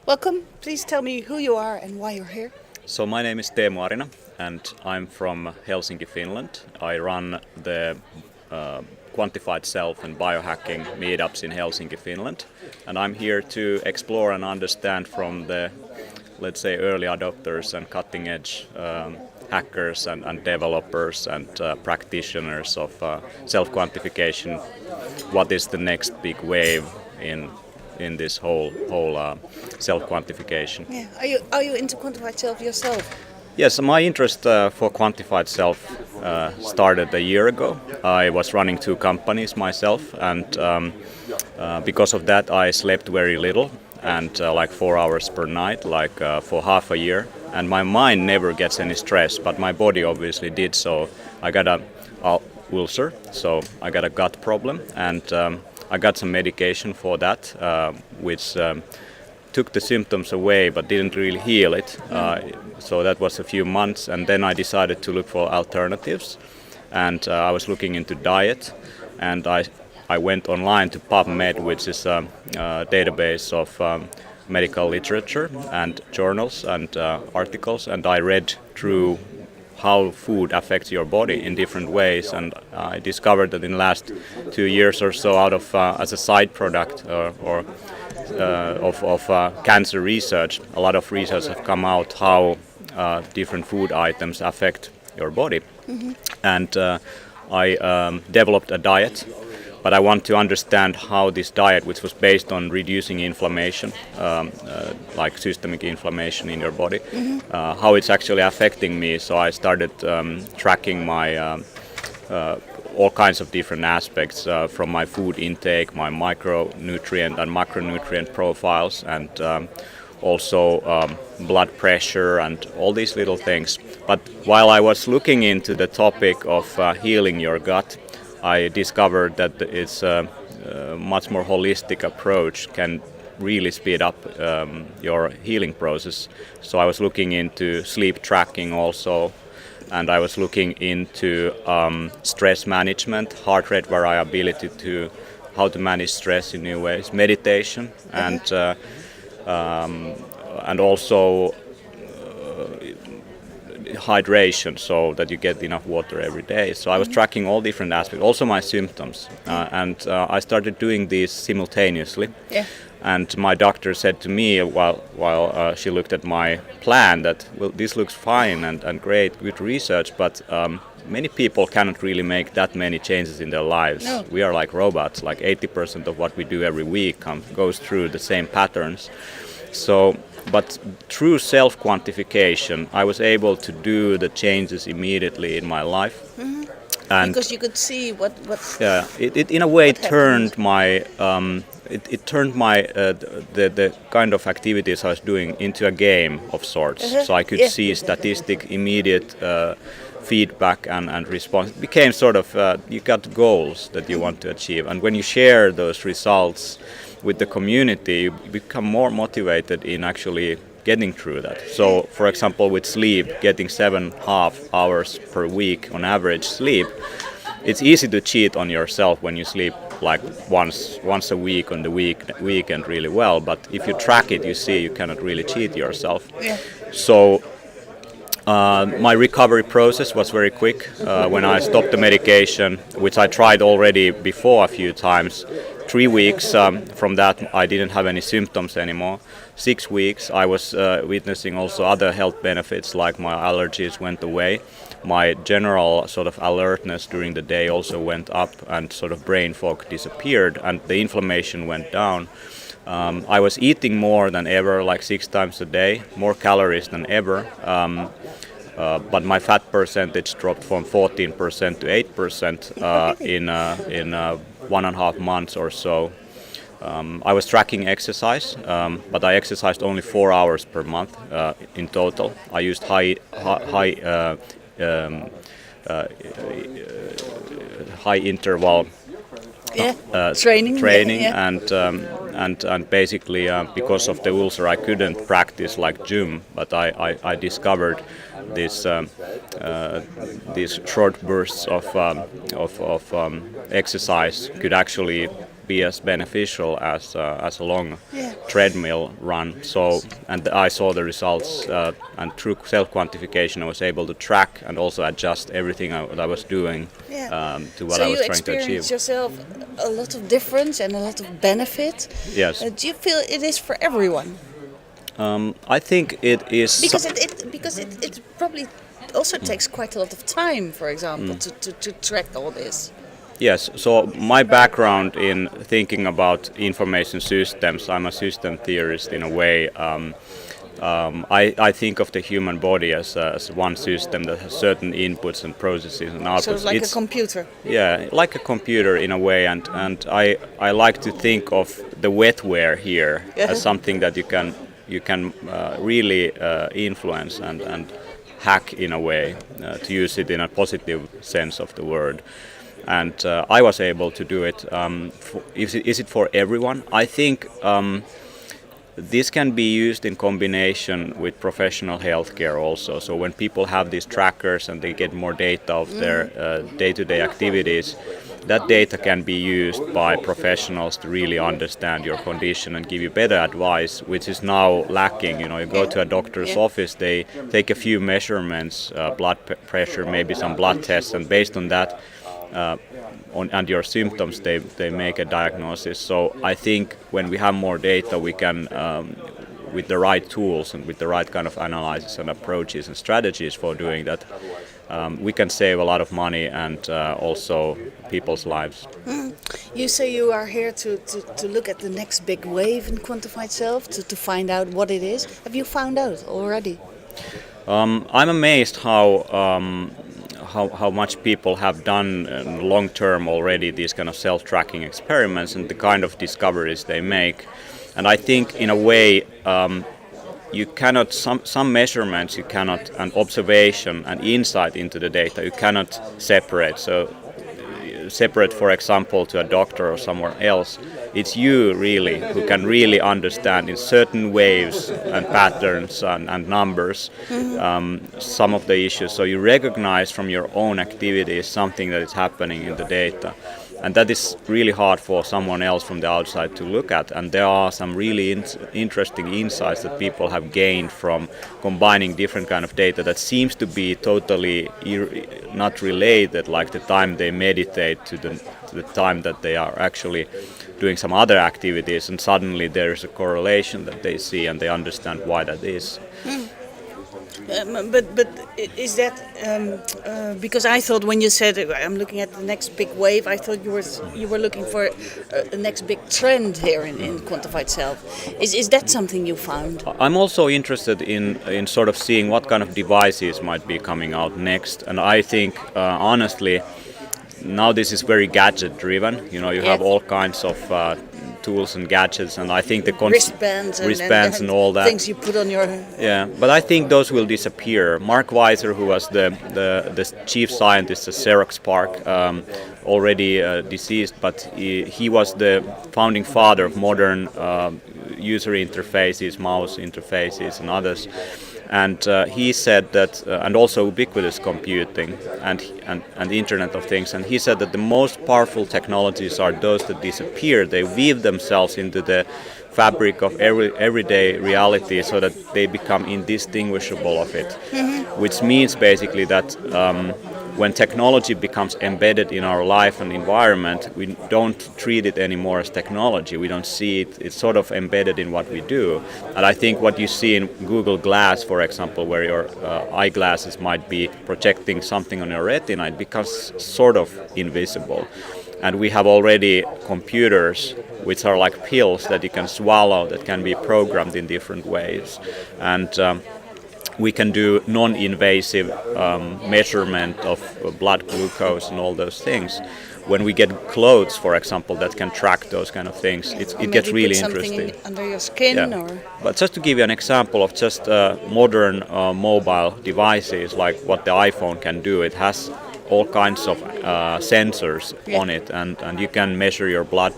Welcome. Please tell me who you are and why you're here. So my name is Teemu Arina and I'm from Helsinki, Finland. I run the Quantified Self and Biohacking meetups in Helsinki, Finland. And I'm here to explore and understand from the, let's say, early adopters and cutting edge hackers and developers and practitioners of self-quantification, what is the next big wave in this whole self-quantification. Yeah. Are you into quantified self yourself? Yes, my interest for quantified self started a year ago. I was running 2 companies myself, and because of that I slept very little, and like 4 hours per night, for half a year. And my mind never gets any stress, but my body obviously did. So I got a ulcer, so I got a gut problem, and I got some medication for that, which took the symptoms away but didn't really heal it. So that was a few months, and then I decided to look for alternatives. And I was looking into diet, and I went online to PubMed, which is a database of medical literature and journals and articles, and I read through how food affects your body in different ways, and I discovered that in the last 2 years or so, out of as a side product of cancer research, a lot of research have come out how different food items affect your body. Mm-hmm. And I developed a diet, but I want to understand how this diet, which was based on reducing inflammation, like systemic inflammation in your body, how it's actually affecting me. So I started tracking my all kinds of different aspects from my food intake, my micronutrient and macronutrient profiles, and also blood pressure and all these little things. But while I was looking into the topic of healing your gut, I discovered that it's a much more holistic approach can really speed up your healing process. So I was looking into sleep tracking also, and I was looking into stress management, heart rate variability, to how to manage stress in new ways, meditation, and also hydration, so that you get enough water every day. So I was tracking all different aspects, also my symptoms, and I started doing these simultaneously. Yeah. And my doctor said to me while she looked at my plan that, well, this looks fine and great, good research, but many people cannot really make that many changes in their lives. No. We are like robots, like 80% of what we do every week goes through the same patterns. So, but through self-quantification, I was able to do the changes immediately in my life. Mm-hmm. And because you could see what yeah, it in a way turned my it turned my the kind of activities I was doing into a game of sorts. So I could see statistic, immediate feedback and response. It became sort of you got goals that you want to achieve, and when you share those results with the community, you become more motivated in actually getting through that. So, for example, with sleep, getting 7.5 hours per week on average sleep, it's easy to cheat on yourself when you sleep like once a week on the weekend really well. But if you track it, you see you cannot really cheat yourself. Yeah. So my recovery process was very quick. When I stopped the medication, which I tried already before a few times, 3 weeks from that I didn't have any symptoms anymore. 6 weeks I was witnessing also other health benefits, like my allergies went away. My general sort of alertness during the day also went up, and sort of brain fog disappeared, and the inflammation went down. I was eating more than ever, like 6 times a day, more calories than ever. But my fat percentage dropped from 14% to 8% in 1.5 months or so. I was tracking exercise, but I exercised only 4 hours per month in total. I used high interval training, and basically because of the ulcer I couldn't practice like gym, but I discovered these short bursts of exercise could actually be as beneficial as a long treadmill run. So, and I saw the results, and through self-quantification I was able to track and also adjust everything what I was doing to what I was trying to achieve. So you experience yourself a lot of difference and a lot of benefit. Yes. Do you feel it is for everyone? I think it is... Because it probably also takes quite a lot of time, for example, to track all this. Yes, so my background in thinking about information systems, I'm a system theorist in a way. I think of the human body as one system that has certain inputs and processes and outputs. So it's like a computer. Yeah, like a computer in a way, and I like to think of the wetware here as something that you can really influence and hack in a way, to use it in a positive sense of the word. And I was able to do it. Is it for everyone? I think this can be used in combination with professional healthcare also. So when people have these trackers and they get more data of their day-to-day activities, that data can be used by professionals to really understand your condition and give you better advice, which is now lacking. You go to a doctor's office, they take a few measurements, blood pressure, maybe some blood tests, and based on that, and your symptoms, they make a diagnosis. So I think when we have more data, we can, with the right tools and with the right kind of analysis and approaches and strategies for doing that, we can save a lot of money and also people's lives. You say you are here to look at the next big wave in quantified self, to find out what it is. Have you found out already? I'm amazed how much people have done long term already these kind of self-tracking experiments and the kind of discoveries they make. And I think in a way you cannot, some measurements you cannot, and observation and insight into the data you cannot separate. So separate, for example, to a doctor or somewhere else, it's you really who can really understand in certain waves and patterns and numbers some of the issues. So you recognize from your own activities something that is happening in the data. And that is really hard for someone else from the outside to look at. And there are some really interesting insights that people have gained from combining different kind of data that seems to be totally not related, like the time they meditate to the time that they are actually doing some other activities, and suddenly there is a correlation that they see and they understand why that is. But is that because I thought when you said I'm looking at the next big wave, I thought you were looking for the next big trend here in quantified self. Is that something you found? I'm also interested in sort of seeing what kind of devices might be coming out next, and I think honestly now this is very gadget driven. You have all kinds of tools and gadgets, and I think the wristbands and all that things you put on your but I think those will disappear. Mark Weiser, who was the chief scientist at Xerox PARC, already deceased, but he was the founding father of modern user interfaces, mouse interfaces and others. And he said that, and also ubiquitous computing and the Internet of Things. And he said that the most powerful technologies are those that disappear. They weave themselves into the fabric of everyday reality so that they become indistinguishable of it. Which means basically that when technology becomes embedded in our life and environment, we don't treat it anymore as technology. We don't see it. It's sort of embedded in what we do. And I think what you see in Google Glass, for example, where your eyeglasses might be projecting something on your retina, it becomes sort of invisible. And we have already computers which are like pills that you can swallow that can be programmed in different ways. And we can do non-invasive measurement of blood glucose and all those things. When we get clothes, for example, that can track those kind of things, it gets really interesting. Under your skin, or. But just to give you an example of just modern mobile devices, like what the iPhone can do, it has all kinds of sensors on it, and you can measure your blood.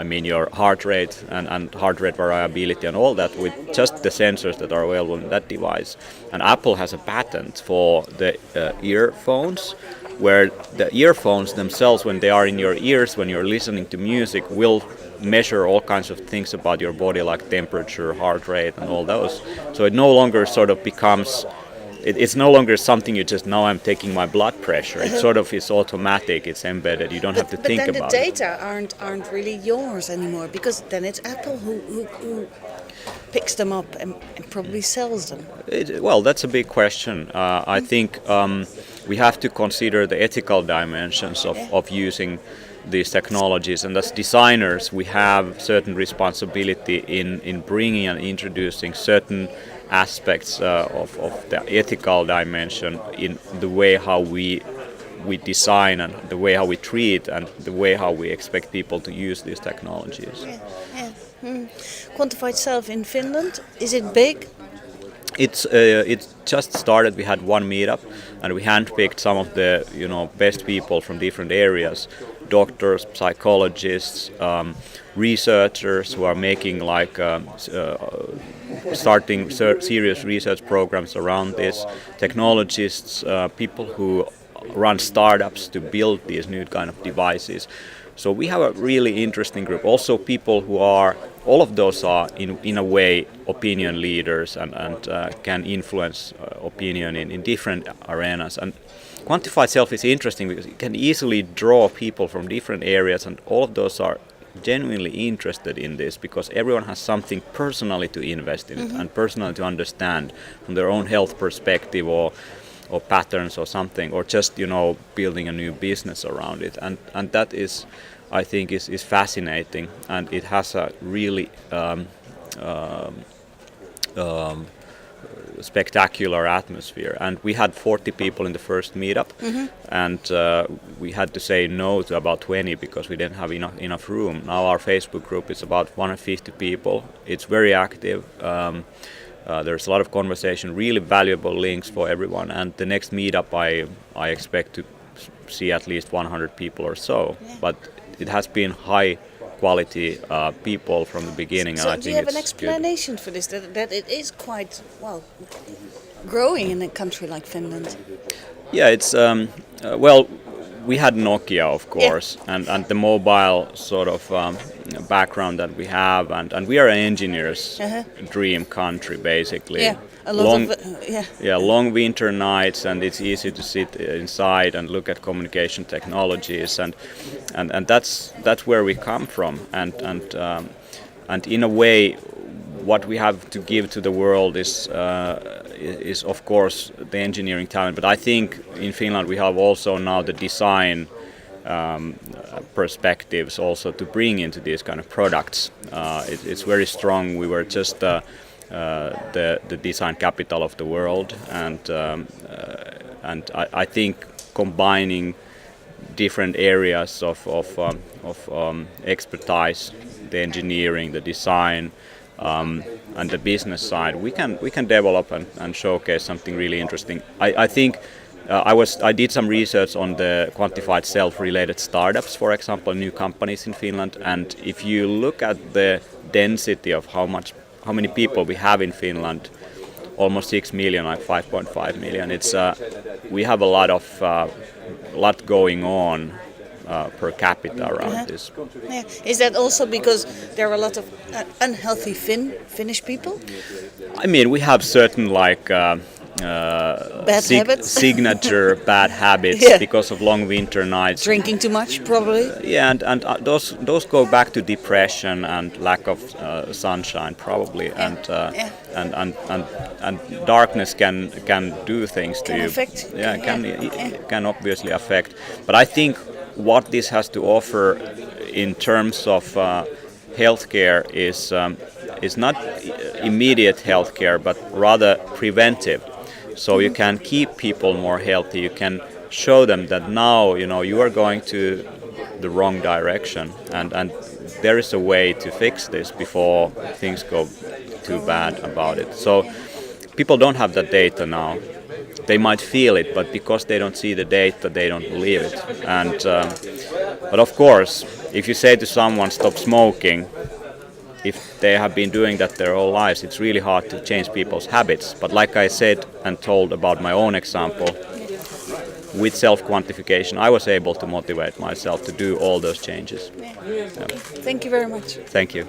Your heart rate and heart rate variability and all that with just the sensors that are available in that device. And Apple has a patent for the earphones where the earphones themselves, when they are in your ears, when you're listening to music, will measure all kinds of things about your body, like temperature, heart rate, and all those. So it no longer sort of becomes, it's no longer something you just, now I'm taking my blood pressure. It sort of is automatic, it's embedded, you don't have to think about it. But then the data aren't really yours anymore, because then it's Apple who picks them up and probably sells them. Well, that's a big question. I think we have to consider the ethical dimensions of using these technologies, and as designers we have certain responsibility in bringing and introducing certain aspects of the ethical dimension in the way how we design and the way how we treat and the way how we expect people to use these technologies. Quantified Self in Finland, is it big? It's just started. We had one meetup, and we handpicked some of the best people from different areas: doctors, psychologists, researchers who are making starting serious research programs around this, technologists, people who run startups to build these new kind of devices. So we have a really interesting group. Also people who are, all of those are in a way opinion leaders and can influence opinion in different arenas. And Quantified Self is interesting because it can easily draw people from different areas, and all of those are genuinely interested in this because everyone has something personally to invest in it and personally to understand from their own health perspective or patterns or something, or just building a new business around it, and that is, I think, is fascinating, and it has a really spectacular atmosphere. And we had 40 people in the first meetup, and we had to say no to about 20 because we didn't have enough room. Now our Facebook group is about 150 people. It's very active. There's a lot of conversation, really valuable links for everyone. And the next meetup, I expect to see at least 100 people or so. Yeah. But it has been high quality people from the beginning. So and I do you have an explanation for this, that it is quite, growing in a country like Finland? Yeah, it's, we had Nokia, of course, and the mobile sort of background that we have, and we are an engineer's dream country, basically. Yeah, a lot of long winter nights, and it's easy to sit inside and look at communication technologies, and that's where we come from, and in a way, what we have to give to the world is of course the engineering talent, but I think in Finland we have also now the design perspectives also to bring into these kind of products. It's very strong. We were just the design capital of the world, and I think combining different areas of expertise, the engineering, the design, and the business side, we can develop and showcase something really interesting. I think I did some research on the Quantified Self-related startups, for example, new companies in Finland, and if you look at the density of how many people we have in Finland, almost 6 million, like 5.5 million. It's we have a lot going on per capita around this. Yeah. Is that also because there are a lot of unhealthy Finnish people? I mean, we have certain bad habits? signature bad habits because of long winter nights. Drinking too much, probably. Yeah, and those go back to depression and lack of sunshine, probably, and darkness can do things to you. Affect. Yeah, can obviously affect. But I think what this has to offer in terms of healthcare is not immediate healthcare, but rather preventive. So you can keep people more healthy. You can show them that now you are going to the wrong direction, and there is a way to fix this before things go too bad about it. So people don't have that data now. They might feel it, but because they don't see the data, they don't believe it. And but of course, if you say to someone stop smoking, if they have been doing that their whole lives, it's really hard to change people's habits. But like I said and told about my own example, with self-quantification, I was able to motivate myself to do all those changes. Thank you very much. Thank you.